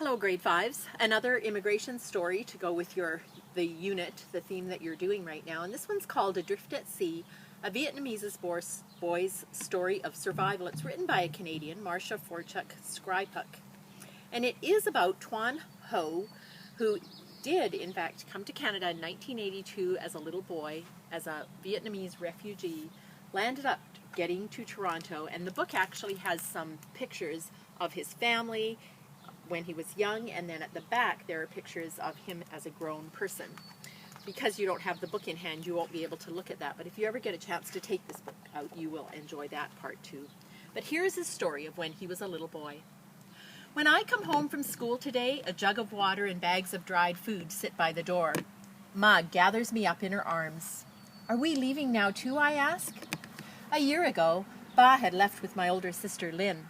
Hello grade 5s, another immigration story to go with the unit, the theme that you're doing right now, and this one's called Adrift at Sea, a Vietnamese boy's story of survival. It's written by a Canadian, Marsha, Forchuk, Skrypuch, and it is about Tuan Ho, who did in fact come to Canada in 1982 as a little boy, as a Vietnamese refugee, landed up getting to Toronto, and the book actually has some pictures of his family when he was young, and then at the back there are pictures of him as a grown person. Because you don't have the book in hand, you won't be able to look at that, but if you ever get a chance to take this book out, you will enjoy that part too. But here's his story of when he was a little boy. When I come home from school today, a jug of water and bags of dried food sit by the door. Ma gathers me up in her arms. Are we leaving now too, I ask? A year ago, Ba had left with my older sister Lynn.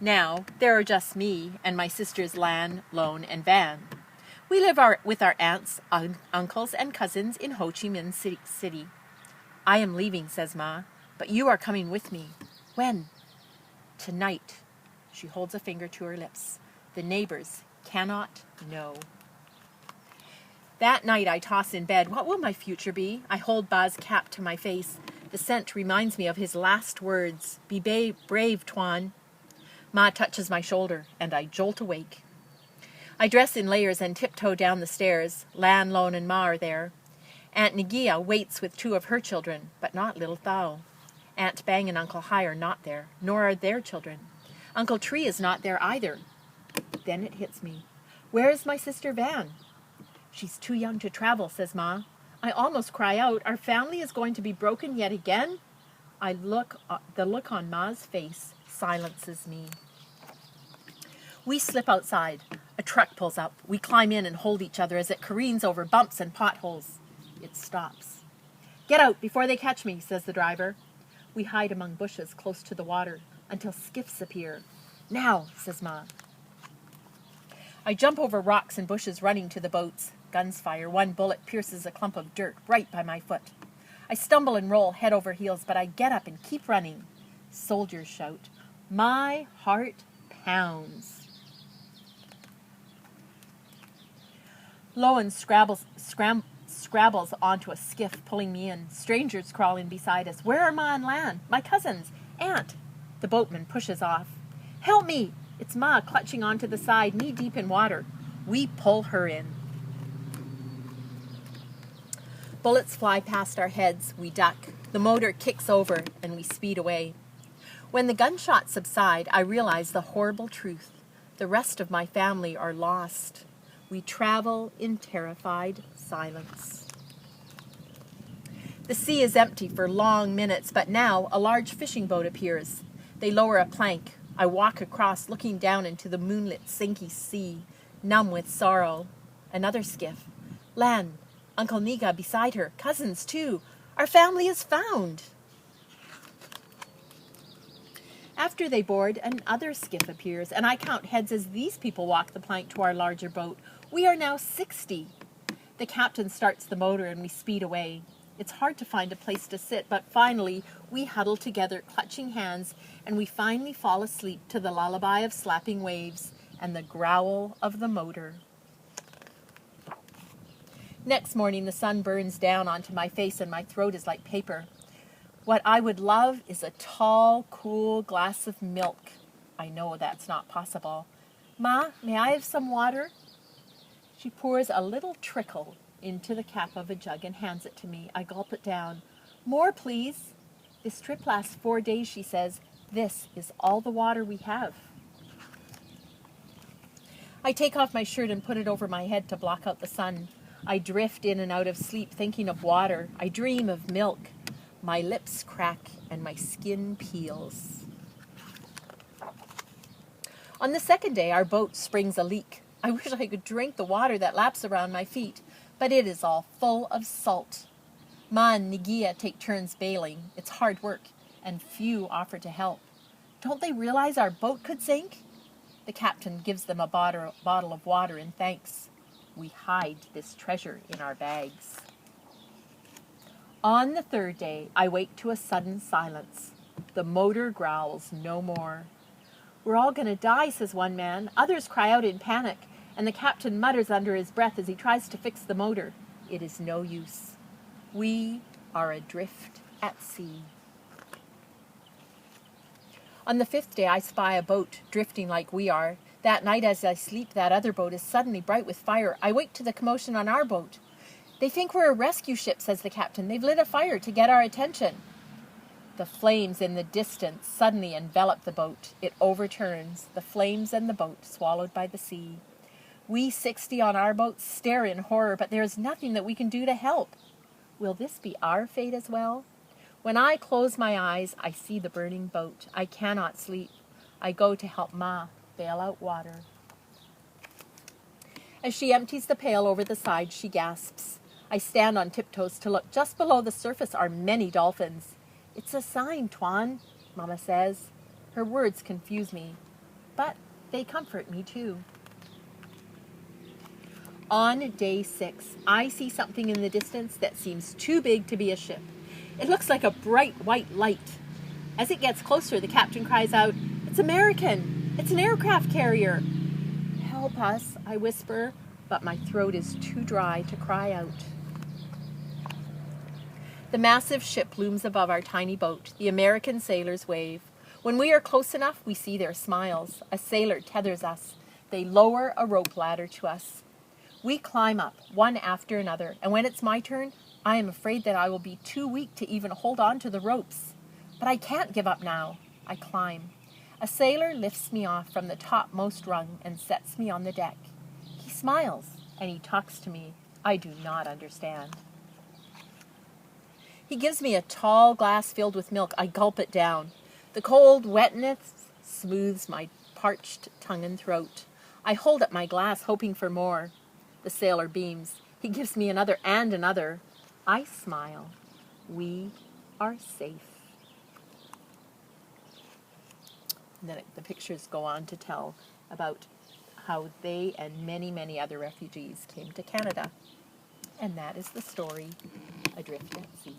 Now, there are just me and my sisters Lan, Lone, and Van. We live with our aunts, uncles, and cousins in Ho Chi Minh City. I am leaving, says Ma, but you are coming with me. When? Tonight. She holds a finger to her lips. The neighbors cannot know. That night I toss in bed. What will my future be? I hold Ba's cap to my face. The scent reminds me of his last words. Be brave, Tuan. Ma touches my shoulder, and I jolt awake. I dress in layers and tiptoe down the stairs. Lan, Lone, and Ma are there. Aunt Nagia waits with two of her children, but not little Thao. Aunt Bang and Uncle Hai are not there, nor are their children. Uncle Tree is not there either. Then it hits me. Where is my sister Van? She's too young to travel, says Ma. I almost cry out. Our family is going to be broken yet again? The look on Ma's face silences me. We slip outside. A truck pulls up. We climb in and hold each other as it careens over bumps and potholes. It stops. Get out before they catch me, says the driver. We hide among bushes close to the water until skiffs appear. Now, says Ma. I jump over rocks and bushes running to the boats. Guns fire. One bullet pierces a clump of dirt right by my foot. I stumble and roll head over heels, but I get up and keep running. Soldiers shout. My heart pounds. Lowen scrabbles onto a skiff, pulling me in. Strangers crawl in beside us. Where are Ma and Lan? My cousins. Aunt. The boatman pushes off. Help me! It's Ma clutching onto the side, knee-deep in water. We pull her in. Bullets fly past our heads. We duck. The motor kicks over, and we speed away. When the gunshots subside, I realize the horrible truth. The rest of my family are lost. We travel in terrified silence. The sea is empty for long minutes, but now a large fishing boat appears. They lower a plank. I walk across, looking down into the moonlit, sinky sea, numb with sorrow. Another skiff. Lan, Uncle Niga beside her, cousins too. Our family is found. After they board, another skiff appears, and I count heads as these people walk the plank to our larger boat. We are now 60. The captain starts the motor and we speed away. It's hard to find a place to sit, but finally we huddle together, clutching hands, and we finally fall asleep to the lullaby of slapping waves and the growl of the motor. Next morning, the sun burns down onto my face and my throat is like paper. What I would love is a tall, cool glass of milk. I know that's not possible. Ma, may I have some water? She pours a little trickle into the cap of a jug and hands it to me. I gulp it down. More, please. This trip lasts 4 days, she says. This is all the water we have. I take off my shirt and put it over my head to block out the sun. I drift in and out of sleep thinking of water. I dream of milk. My lips crack and my skin peels. On the second day, our boat springs a leak. I wish I could drink the water that laps around my feet, but it is all full of salt. Ma and Nagia take turns bailing. It's hard work, and few offer to help. Don't they realize our boat could sink? The captain gives them a bottle of water in thanks. We hide this treasure in our bags. On the third day, I wake to a sudden silence. The motor growls no more. We're all going to die, says one man. Others cry out in panic. and the captain mutters under his breath as he tries to fix the motor. It is no use. We are adrift at sea. On the 5th day, I spy a boat drifting like we are. That night as I sleep, that other boat is suddenly bright with fire. I wake to the commotion on our boat. They think we're a rescue ship, says the captain. They've lit a fire to get our attention. The flames in the distance suddenly envelop the boat. It overturns, the flames and the boat swallowed by the sea. We 60 on our boat stare in horror, but there is nothing that we can do to help. Will this be our fate as well? When I close my eyes, I see the burning boat. I cannot sleep. I go to help Ma bail out water. As she empties the pail over the side, she gasps. I stand on tiptoes to look. Just below the surface are many dolphins. It's a sign, Tuan, Mama says. Her words confuse me, but they comfort me too. On day 6, I see something in the distance that seems too big to be a ship. It looks like a bright white light. As it gets closer, the captain cries out, "It's American! It's an aircraft carrier!" "Help us," I whisper, but my throat is too dry to cry out. The massive ship looms above our tiny boat. The American sailors wave. When we are close enough, we see their smiles. A sailor tethers us. They lower a rope ladder to us. We climb up, one after another, and when it's my turn, I am afraid that I will be too weak to even hold on to the ropes. But I can't give up now. I climb. A sailor lifts me off from the topmost rung and sets me on the deck. He smiles, and he talks to me. I do not understand. He gives me a tall glass filled with milk. I gulp it down. The cold wetness smooths my parched tongue and throat. I hold up my glass, hoping for more. The sailor beams. He gives me another and another. I smile. We are safe. And then the pictures go on to tell about how they and many, many other refugees came to Canada. And that is the story, Adrift at Sea.